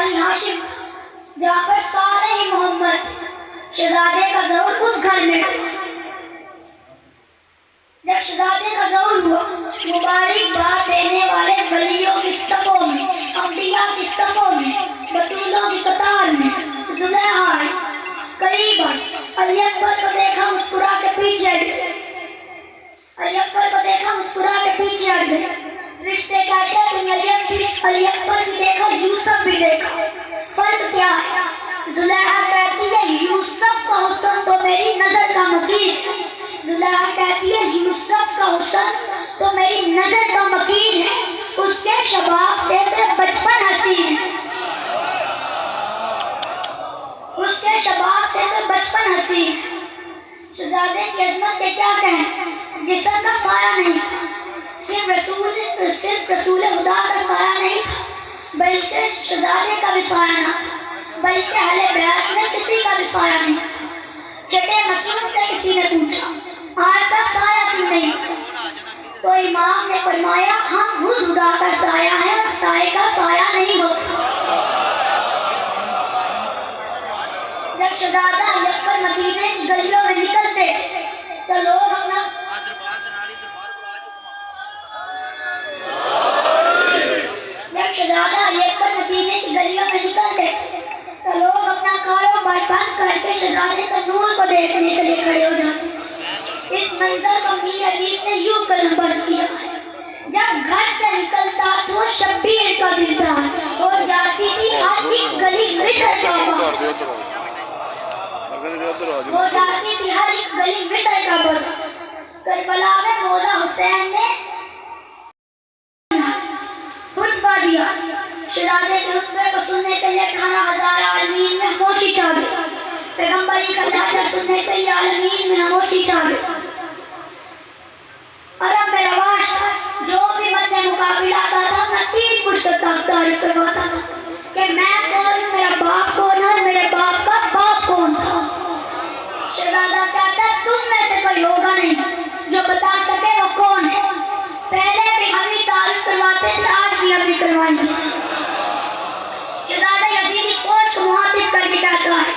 بنی ہاشم جہاں پر سارے ہی محمد شہزادے کا ظہور اس گھر میں جب شہزادے کا ظہور ہوا مبارک بات دینے والے ولیوں کی صفوں میں انبیاء کی صفوں میں بطولوں کی قطار میں زلیخا آئی قریب آئی علی اکبر کو دیکھا مسکرا کے پیچھے ہٹ گئے علی اکبر کو دیکھا مسکرا کے پیچھے ہٹ گئے رشتے کہتے ہیں تم علی اکبر بھی دیکھا یوسف بھی دیکھا فرق کیا ہے زلیخا کہتی ہے یوسف کا حسن تو میری نظر کا مقید ہے زلیخا کہتی ہے یوسف کا حسن تو میری نظر کا مقید ہے اس کے شباب سے بچپن حسین ہے اس کے شباب سے بچپن حسین ہے شہزادے کی عظمت کے کیا کہیں جسم کا سایہ نہیں تھا صرف رسول خدا کا سایہ نہیں تھا بلکہ شہزادے کا بھی سایہ نہ تھا بلکہ اہل بیت میں کسی کا بھی سایہ نہیں تھا چھٹے مسعود سے کسی نے پوچھا آج کا سایہ کیوں نہیں ہوتا تو امام نے فرمایا ہم خود خدا کا سایہ ہیں اور سایہ کا سایہ نہیں ہوتا جب شہزادہ علی اکبر مدینے کی گلیوں میں نکلتے تو لوگ اپنا جب شہزادہ علی اکبر مدینے کی گلیوں میں نکلتے تو لوگ اپنا کاروبار بند کر کے شہزادے کا نور کو دیکھنے کے لیے کھڑے ہو جاتے اس منظر کو میر حدیث نے یوں قلمبند کیا ہے جب گھر سے نکلتا تو شبیر کا دیدار اور جاتی تھی ہر ایک گلی مصر کا باز وہ جاتی تھی ہر ایک گلی مصر کا باز کربلا میں مولا حسین نے خطبہ دیا شہزادے کے خطبے کو سننے کے لیے 18,000 عالمین میں خاموشی چھا گئی پیغمبری کا لہجہ سننے کے لیے عالمین میں خاموشی چھا گئی عرب میں رواج تھا جو بھی مد مقابل آتا تھا اپنا تین پشت تک تعریف کرواتا تھا کہ میں کون ہوں میرا باپ کون ہے میرے باپ کا باپ کون تھا شہزادہ کہتا ہے تم میں سے کوئی ہوگا نہیں جو بتا سکے وہ کون ہے پہلے بھی ہم ہی تعریف کرواتے تھے آج بھی ہم ہی کروائیں گے شہزادہ یزیدی فوج کو مخاطب کر کے کہتا ہے